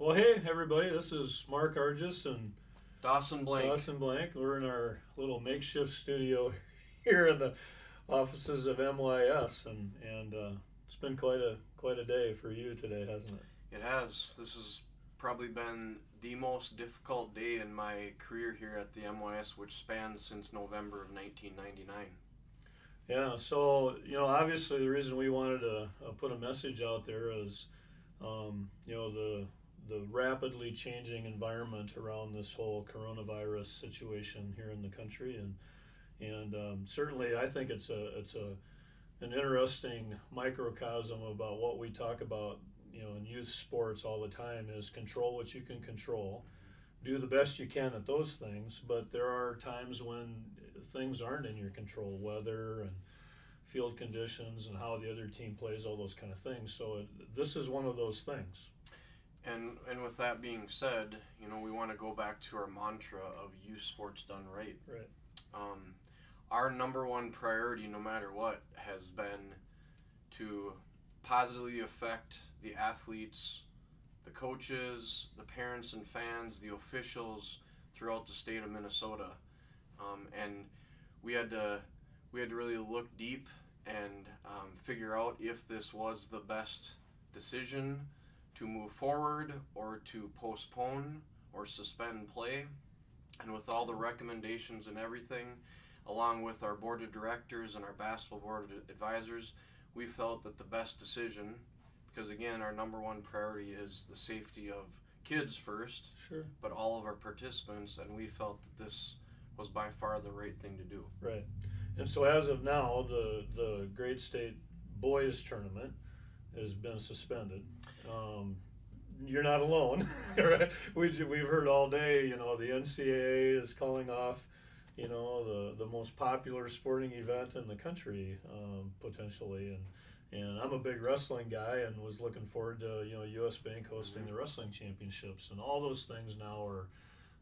Well, hey everybody, this is Mark Arjes and Dawson Blanck. Dawson Blanck. We're in our little makeshift studio here in the offices of MYAS, and it's been quite a day for you today, hasn't it? It has. This has probably been the most difficult day in my career here at the MYS, which spans since November of 1999. Yeah. So obviously the reason we wanted to put a message out there is, the rapidly changing environment around this whole coronavirus situation here in the country, and certainly I think it's an interesting microcosm about what we talk about, in youth sports all the time is control what you can control, do the best you can at those things, but there are times when things aren't in your control, weather and field conditions and how the other team plays, all those kind of things. So this is one of those things. And with that being said, we want to go back to our mantra of youth sports done right. Right. Our number one priority, no matter what, has been to positively affect the athletes, the coaches, the parents and fans, the officials throughout the state of Minnesota. And we had to really look deep and figure out if this was the best decision to move forward or to postpone or suspend play. And with all the recommendations and everything, along with our board of directors and our basketball board of advisors, we felt that the best decision, because again, our number one priority is the safety of kids first, Sure. but all of our participants, and we felt that this was by far the right thing to do. Right. And so as of now, the Great State Boys Tournament has been suspended. You're not alone. Right? We've heard all day, the NCAA is calling off, the most popular sporting event in the country, potentially. And I'm a big wrestling guy and was looking forward to, US Bank hosting the wrestling championships. And all those things now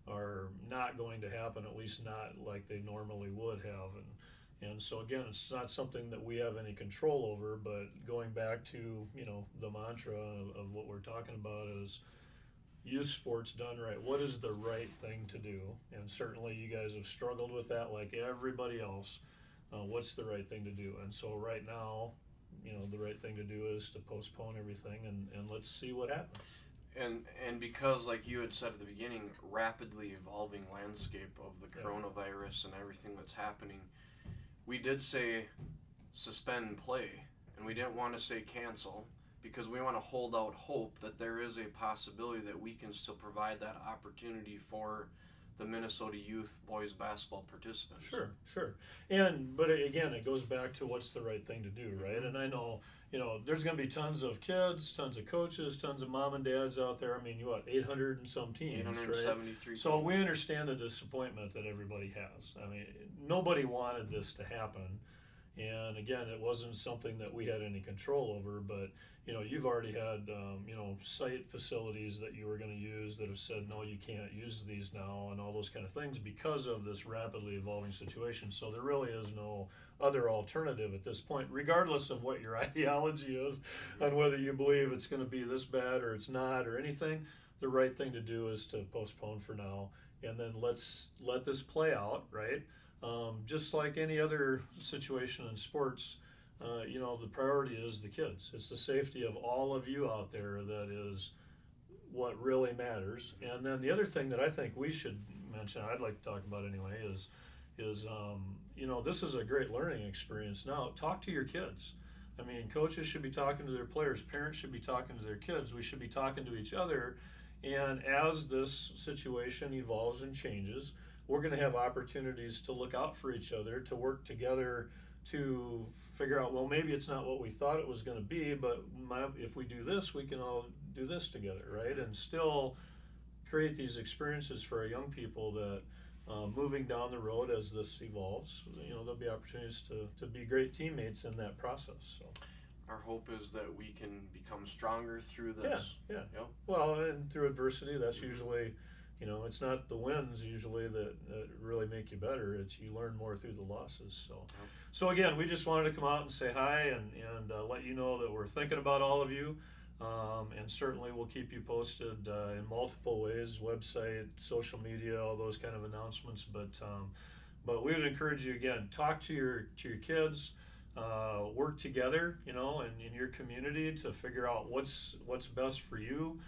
are not going to happen, at least not like they normally would have. And so again, it's not something that we have any control over, but going back to, the mantra of what we're talking about is youth sports done right. What is the right thing to do? And certainly you guys have struggled with that like everybody else. What's the right thing to do? And so right now, the right thing to do is to postpone everything and let's see what happens. And because, like you had said at the beginning, rapidly evolving landscape of the coronavirus and everything that's happening, we did say suspend play, and we didn't want to say cancel because we want to hold out hope that there is a possibility that we can still provide that opportunity for the Minnesota youth boys basketball participants. Sure. But again, it goes back to what's the right thing to do, right? Mm-hmm. And I know, there's going to be tons of kids, tons of coaches, tons of mom and dads out there. I mean, 800 and some teams, 873 right? So teams. we understand the disappointment that everybody has. I mean, nobody wanted this to happen. And again, it wasn't something that we had any control over, but you've already had site facilities that you were going to use that have said no, you can't use these now, and all those kind of things because of this rapidly evolving situation. So there really is no other alternative at this point, regardless of what your ideology is on whether you believe it's going to be this bad or it's not or anything. The right thing to do is to postpone for now, and then let's let this play out, right? Just like any other situation in sports, the priority is the kids. It's the safety of all of you out there that is what really matters. And then the other thing that I think we should mention, I'd like to talk about anyway, is this is a great learning experience now. Talk to your kids. I mean, coaches should be talking to their players. Parents should be talking to their kids. We should be talking to each other. And as this situation evolves and changes, we're going to have opportunities to look out for each other, to work together, to figure out, well, maybe it's not what we thought it was going to be, but if we do this, we can all do this together, right? And still create these experiences for our young people that moving down the road as this evolves, there'll be opportunities to be great teammates in that process. So our hope is that we can become stronger through this. Yeah. Yep. Well, and through adversity, that's usually, it's not the wins usually that really make you better. It's you learn more through the losses. So again, we just wanted to come out and say hi and let you know that we're thinking about all of you. And certainly we'll keep you posted in multiple ways, website, social media, all those kind of announcements. But we would encourage you, again, talk to your kids, work together, in your community to figure out what's best for you.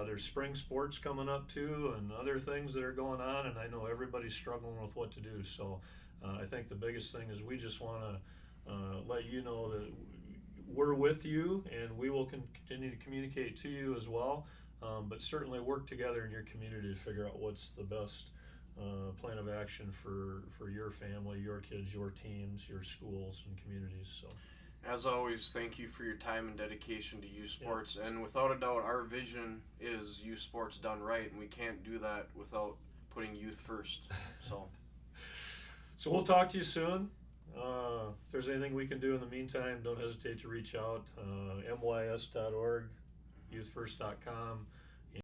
There's spring sports coming up too, and other things that are going on, and I know everybody's struggling with what to do. So I think the biggest thing is we just want to let you know that we're with you, and we will continue to communicate to you as well. But certainly work together in your community to figure out what's the best plan of action for your family, your kids, your teams, your schools, and communities. So, as always, thank you for your time and dedication to youth sports. Yeah. And without a doubt, our vision is youth sports done right, and we can't do that without putting youth first. So we'll talk to you soon. If there's anything we can do in the meantime, don't hesitate to reach out. MYAS.org, youthfirst.com.